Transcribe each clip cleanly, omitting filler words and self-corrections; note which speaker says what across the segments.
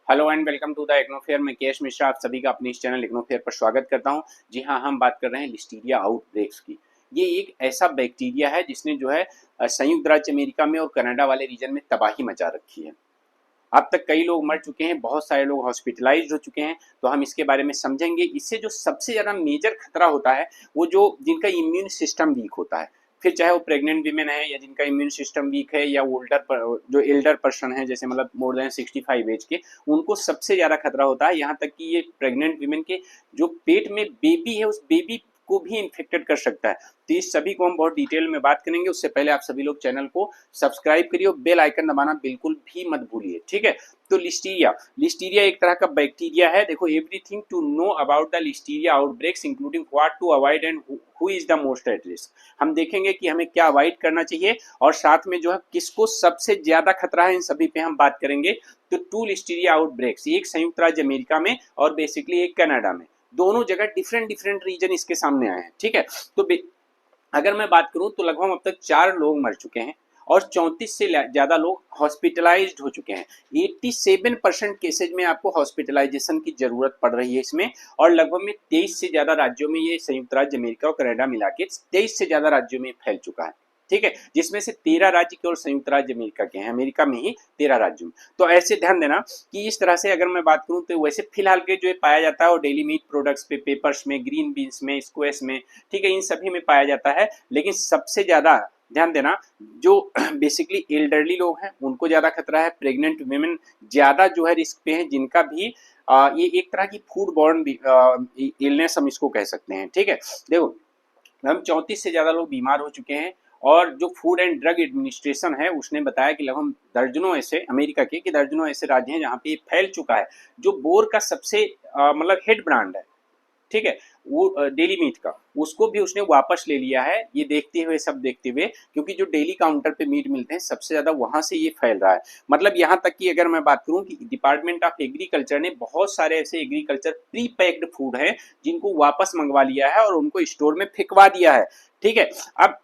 Speaker 1: Hello and welcome to the इग्नोफेयर। मैं केश मिश्रा आप सभी का अपने इस चैनल इग्नोफेयर पर स्वागत करता हूं। जी हां, हम बात कर रहे हैं लिस्टीरिया आउटब्रेक्स की। ये एक ऐसा बैक्टीरिया है जिसने जो है संयुक्त राज्य अमेरिका में और कनाडा वाले रीजन में तबाही मचा रखी है। अब तक कई लोग मर चुके हैं, बहुत सारे लोग हॉस्पिटलाइज्ड हो चुके हैं। तो हम इसके बारे में समझेंगे। इससे जो सबसे ज़्यादा मेजर खतरा होता है वो जो जिनका इम्यून सिस्टम वीक होता है, फिर चाहे वो प्रेग्नेंट वीमेन है या जिनका इम्यून सिस्टम वीक है या जो एल्डर पर्सन है, जैसे मतलब मोर देन 65 एज के, उनको सबसे ज़्यादा खतरा होता है। यहाँ तक कि ये प्रेग्नेंट वीमेन के जो पेट में बेबी है उस बेबी को भी इन्फेक्टेड कर सकता है। तो इस सभी को हम बहुत डिटेल में बात करेंगे। उससे पहले आप सभी लोग चैनल को सब्सक्राइब करिए और बेल आइकन दबाना बिल्कुल भी मत भूलिए, ठीक है। तो लिस्टीरिया एक तरह का बैक्टीरिया है। देखो, everything to know about the listeria outbreaks including what to avoid and who is the most at risk. हम देखेंगे कि हमें क्या अवॉइड करना चाहिए और साथ में जो है किसको सबसे ज्यादा खतरा है, इन सभी पे हम बात करेंगे। तो टू लिस्टीरिया आउटब्रेक्स, एक संयुक्त राज्य अमेरिका में और बेसिकली एक कनाडा में, दोनों जगह डिफरेंट डिफरेंट रीजन इसके सामने आए हैं, ठीक है। तो अगर मैं बात करूं तो लगभग अब तक 4 लोग मर चुके हैं और 34 से ज्यादा लोग हॉस्पिटलाइज्ड हो चुके हैं। 87% केसेज में आपको हॉस्पिटलाइजेशन की जरूरत पड़ रही है इसमें। और लगभग में 23 से ज्यादा राज्यों में ये संयुक्त राज्य अमेरिका और कनाडा मिला के 23 से ज्यादा राज्यों में फैल चुका है, ठीक है। जिसमें से 13 राज्य केवल संयुक्त राज्य अमेरिका के हैं, अमेरिका में ही 13 राज्यों में। तो ऐसे ध्यान देना कि इस तरह से अगर मैं बात करूं तो वैसे फिलहाल के जो पाया जाता है वो डेली मीट प्रोडक्ट्स पे, पेपर्स में, ग्रीन बीन्स में, स्क्वैश में, ठीक है, इन सभी में पाया जाता है। लेकिन सबसे ज्यादा ध्यान देना जो बेसिकली एल्डरली लोग हैं उनको ज्यादा खतरा है। प्रेग्नेंट वुमेन ज्यादा जो है रिस्क पे है, जिनका भी ये एक तरह की फूड बॉर्न इलनेस हम इसको कह सकते हैं, ठीक है। देखो, हम 34 से ज्यादा लोग बीमार हो चुके हैं। और जो फूड एंड ड्रग एडमिनिस्ट्रेशन है उसने बताया कि लगभग दर्जनों ऐसे अमेरिका के कि दर्जनों ऐसे राज्य हैं जहां पे ये फैल चुका है। जो बोर का सबसे मतलब हेड ब्रांड है, ठीक है, वो डेली मीट का, उसको भी उसने वापस ले लिया है। ये देखते हुए, सब देखते हुए, क्योंकि जो डेली काउंटर पे मीट मिलते हैं सबसे ज्यादा वहां से ये फैल रहा है। मतलब यहाँ तक कि अगर मैं बात करूं कि डिपार्टमेंट ऑफ एग्रीकल्चर ने बहुत सारे ऐसे एग्रीकल्चर प्री पैक्ड फूड है जिनको वापस मंगवा लिया है और उनको स्टोर में फेंकवा दिया है, ठीक है। अब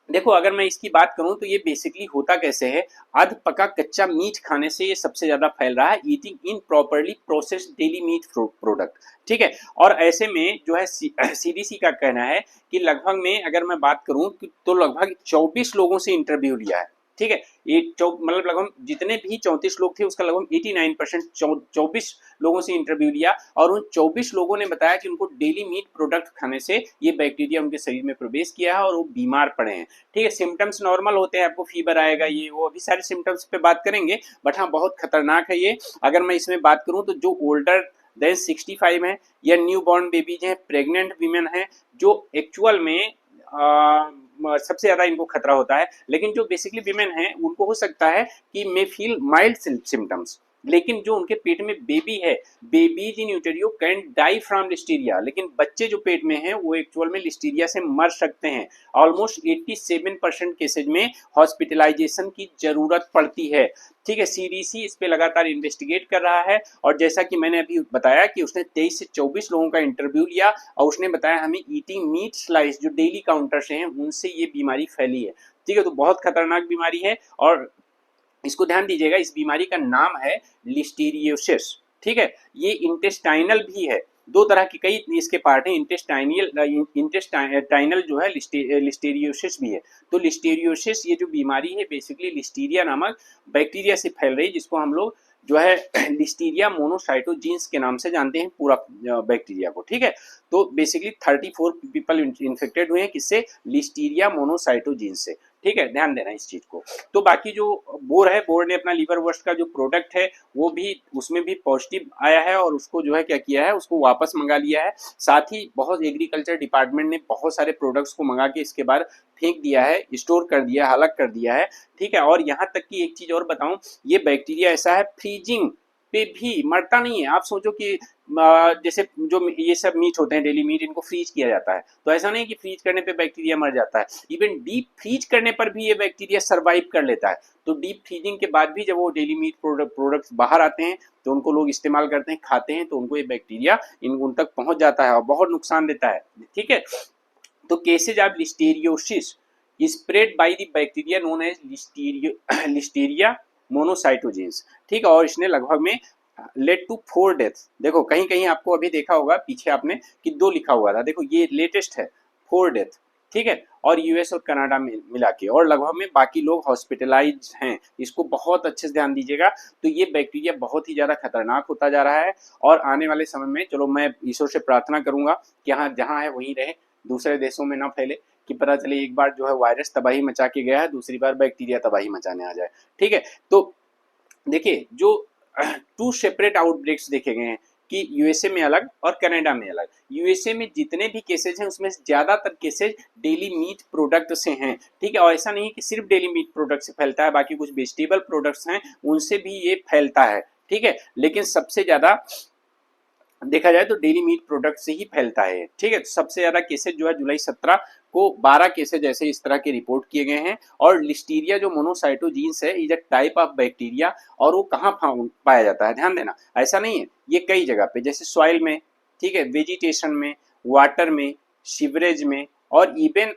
Speaker 1: देखो, अगर मैं इसकी बात करूं तो ये बेसिकली होता कैसे है, अध पका कच्चा मीट खाने से ये सबसे ज्यादा फैल रहा है। Eating in properly processed daily meat product, ठीक है। और ऐसे में जो है सीडीसी का कहना है कि लगभग में अगर मैं बात करूं तो लगभग 24 लोगों से इंटरव्यू लिया है, ठीक है। ये मतलब लगभग जितने भी 34 लोग थे उसका लगभग 89% 24 लोगों से इंटरव्यू लिया और उन 24 लोगों ने बताया कि उनको डेली मीट प्रोडक्ट खाने से ये बैक्टीरिया उनके शरीर में प्रवेश किया है और वो बीमार पड़े हैं, ठीक है। सिम्टम्स नॉर्मल होते हैं, आपको फीवर आएगा, ये वो, अभी सारे सिम्टम्स पे बात करेंगे। बट हाँ, बहुत खतरनाक है ये। अगर मैं इसमें बात करूं तो जो ओल्डर देन 65 है या न्यू बॉर्न बेबीज हैं, प्रेग्नेंट वीमेन हैं, जो एक्चुअल में सबसे ज्यादा इनको खतरा होता है। लेकिन जो बेसिकली विमेन हैं उनको हो सकता है कि मे फील माइल्ड सिम्टम्स, लेकिन जो उनके पेट में बेबी है, babies in utero can die from listeria, लेकिन बच्चे जो पेट में हैं वो एक्चुअल में लिस्टीरिया से मर सकते हैं। ऑलमोस्ट 87% केसेज में हॉस्पिटलाइजेशन की जरूरत पड़ती है, ठीक है। सीडीसी इस पे लगातार इन्वेस्टिगेट कर रहा है और जैसा कि मैंने अभी बताया कि उसने 23 से 24 लोगों का इंटरव्यू लिया और उसने बताया हमें ईटिंग मीट स्लाइस जो डेली काउंटर से हैं उनसे ये बीमारी फैली है, ठीक है। तो बहुत खतरनाक बीमारी है और इसको ध्यान दीजिएगा, इस बीमारी का नाम है लिस्टीरियोसिस, ठीक है। ये इंटेस्टाइनल भी है, दो तरह की कई इसके पार्ट हैं, इंटेस्टाइनल जो है, लिस्टेरियोसिस भी है। तो लिस्टेरियोसिस ये जो बीमारी है बेसिकली लिस्टीरिया नामक बैक्टीरिया से फैल रही है, जिसको हम लोग जो है लिस्टीरिया मोनोसाइटोजीन्स के नाम से जानते हैं पूरा बैक्टीरिया को, ठीक है। तो बेसिकली 34 पीपल इन्फेक्टेड हुए हैं, किससे? लिस्टीरिया मोनोसाइटोजीन्स से, ठीक है। ध्यान देना इस चीज को। तो बाकी जो बोर है, बोर ने अपना लीवर वर्स्ट का जो प्रोडक्ट है वो भी, उसमें भी पॉजिटिव आया है और उसको जो है क्या किया है, उसको वापस मंगा लिया है। साथ ही बहुत एग्रीकल्चर डिपार्टमेंट ने बहुत सारे प्रोडक्ट्स को मंगा के इसके बाद फेंक दिया है, स्टोर कर दिया है, अलग कर दिया है, ठीक है। और यहाँ तक कि एक चीज और बताऊं, ये बैक्टीरिया ऐसा है फ्रीजिंग पे भी मरता नहीं है। आप सोचो कि जैसे जो ये सब मीट होते हैं डेली मीट, इनको फ्रीज किया जाता है, तो ऐसा नहीं कि फ्रीज करने पे बैक्टीरिया मर जाता है, इवन डीप फ्रीज करने पर भी ये बैक्टीरिया सर्वाइव कर लेता है। तो डीप फ्रीजिंग के बाद भी जब वो डेली मीट प्रोडक्ट्स बाहर आते हैं तो उनको लोग इस्तेमाल करते हैं, खाते हैं, तो उनको ये बैक्टीरिया उन तक पहुंच जाता है और बहुत नुकसान देता है, ठीक है। तो cases of listeriosis spread by the bacteria known as listeria monocytogenes, ठीक है। और इसने लगभग में लेड टू 4 डेथ्स। देखो कहीं कहीं आपको अभी देखा होगा पीछे आपने कि 2 लिखा हुआ था, देखो ये लेटेस्ट है 4 डेथ, ठीक है। और यूएस और कनाडा में मिला के, और लगभग में बाकी लोग हॉस्पिटलाइज हैं। इसको बहुत अच्छे से ध्यान दीजिएगा। तो ये बैक्टीरिया बहुत ही ज़्यादा खतरनाक होता जा रहा है, और आने वाले समय में चलो मैं ईश्वर से प्रार्थना करूंगा कि यहाँ जहाँ है वहीं रहे, दूसरे देशों में ना फैले, कि पता चले एक बार जो है वायरस तबाही मचा के गया है, दूसरी बार बैक्टीरिया तबाही मचाने आ जाए, ठीक है। तो देखिए जो 2 सेपरेट आउटब्रेक्स देखे गए हैं कि यूएसए में अलग और कनाडा में अलग। यूएसए में जितने भी केसेज हैं उसमें ज्यादातर केसेज डेली मीट प्रोडक्ट से हैं, ठीक है। और ऐसा नहीं है कि सिर्फ डेली मीट प्रोडक्ट से फैलता है, बाकी कुछ वेजिटेबल प्रोडक्ट्स हैं उनसे भी ये फैलता है, ठीक है। लेकिन सबसे ज्यादा देखा जाए तो डेली मीट प्रोडक्ट से ही फैलता है, ठीक है। तो सबसे ज्यादा केसेज जो है जुलाई 17 को 12 केसेज ऐसे इस तरह के रिपोर्ट किए गए हैं। और लिस्टीरिया जो मोनोसाइटोजीन्स है is a type of bacteria, और वो कहाँ पाया जाता है, ध्यान देना, ऐसा नहीं है, ये कई जगह पे, जैसे सॉइल में, ठीक है, वेजिटेशन में, वाटर में, सीवरेज में, और इवन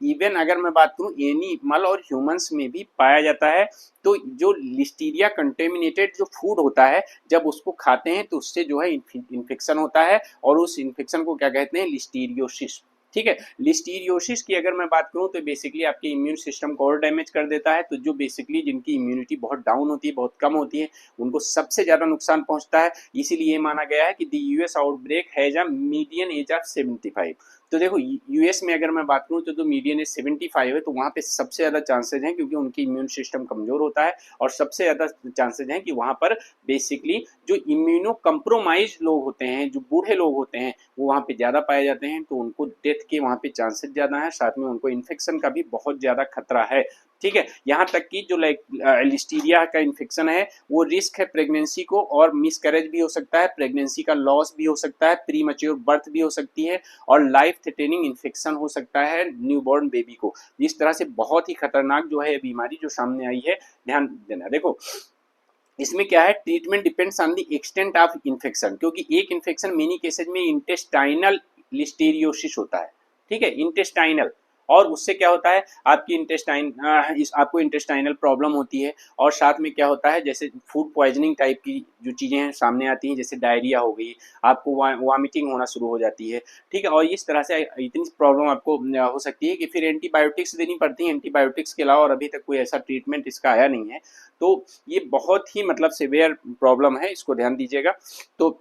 Speaker 1: इवन अगर मैं बात करूं एनिमल और ह्यूमंस में भी पाया जाता है। तो जो लिस्टीरिया कंटेमिनेटेड जो फूड होता है, जब उसको खाते हैं तो उससे जो है इन्फेक्शन होता है, और उस इन्फेक्शन को क्या कहते हैं, लिस्टीरियोसिस, ठीक है। लिस्टीरियोसिस की अगर मैं बात करूं तो बेसिकली आपके इम्यून सिस्टम को और डैमेज कर देता है। तो जो बेसिकली जिनकी इम्यूनिटी बहुत डाउन होती है, बहुत कम होती है, उनको सबसे ज्यादा नुकसान पहुंचता है। इसीलिए ये माना गया है कि the US outbreak has a median age of 75। तो देखो यूएस में अगर मैं बात करूं तो जो मीडियन एज 75 है, तो वहां पे सबसे ज्यादा चांसेज हैं, क्योंकि उनकी इम्यून सिस्टम कमजोर होता है, और सबसे ज्यादा चांसेज हैं कि वहां पर बेसिकली जो इम्यूनो कंप्रोमाइज लोग होते हैं, जो बूढ़े लोग होते हैं, वो वहाँ पे ज़्यादा पाए जाते हैं। तो उनको डेथ के वहाँ पे चांसेस ज़्यादा है, साथ में उनको इन्फेक्शन का भी बहुत ज़्यादा खतरा है, ठीक है। यहाँ तक कि जो लिस्टीरिया का इन्फेक्शन है वो रिस्क है प्रेगनेंसी को, और मिसकैरेज भी हो सकता है, प्रेगनेंसी का लॉस भी हो सकता है, प्री मैच्योर बर्थ भी हो सकती है, और लाइफ थ्रेटनिंग इन्फेक्शन हो सकता है न्यूबॉर्न बेबी को। इस तरह से बहुत ही खतरनाक जो है बीमारी जो सामने आई है, ध्यान देना। देखो इसमें क्या है, treatment depends on the extent of infection, क्योंकि एक इन्फेक्शन मेनी केसेज में इंटेस्टाइनल लिस्टेरियोसिस होता है, ठीक है, इंटेस्टाइनल। और उससे क्या होता है, आपकी आपको इंटेस्टाइनल प्रॉब्लम होती है, और साथ में क्या होता है, जैसे फूड पॉइजनिंग टाइप की जो चीज़ें हैं सामने आती हैं, जैसे डायरिया हो गई, आपको वॉमिटिंग होना शुरू हो जाती है, ठीक है। और इस तरह से इतनी प्रॉब्लम आपको हो सकती है कि फिर एंटीबायोटिक्स देनी पड़ती है। एंटीबायोटिक्स के अलावा और अभी तक कोई ऐसा ट्रीटमेंट इसका आया नहीं है। तो ये बहुत ही मतलब सिवियर प्रॉब्लम है, इसको ध्यान दीजिएगा। तो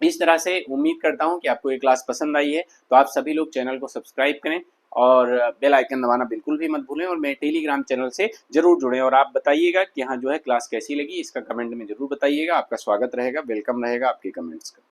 Speaker 1: इस तरह से उम्मीद करता हूं कि आपको ये क्लास पसंद आई है। तो आप सभी लोग चैनल को सब्सक्राइब करें, और बेल आइकन दबाना बिल्कुल भी मत भूलें, और मेरे टेलीग्राम चैनल से जरूर जुड़ें। और आप बताइएगा कि यहाँ जो है क्लास कैसी लगी, इसका कमेंट में जरूर बताइएगा। आपका स्वागत रहेगा, वेलकम रहेगा आपके कमेंट्स का।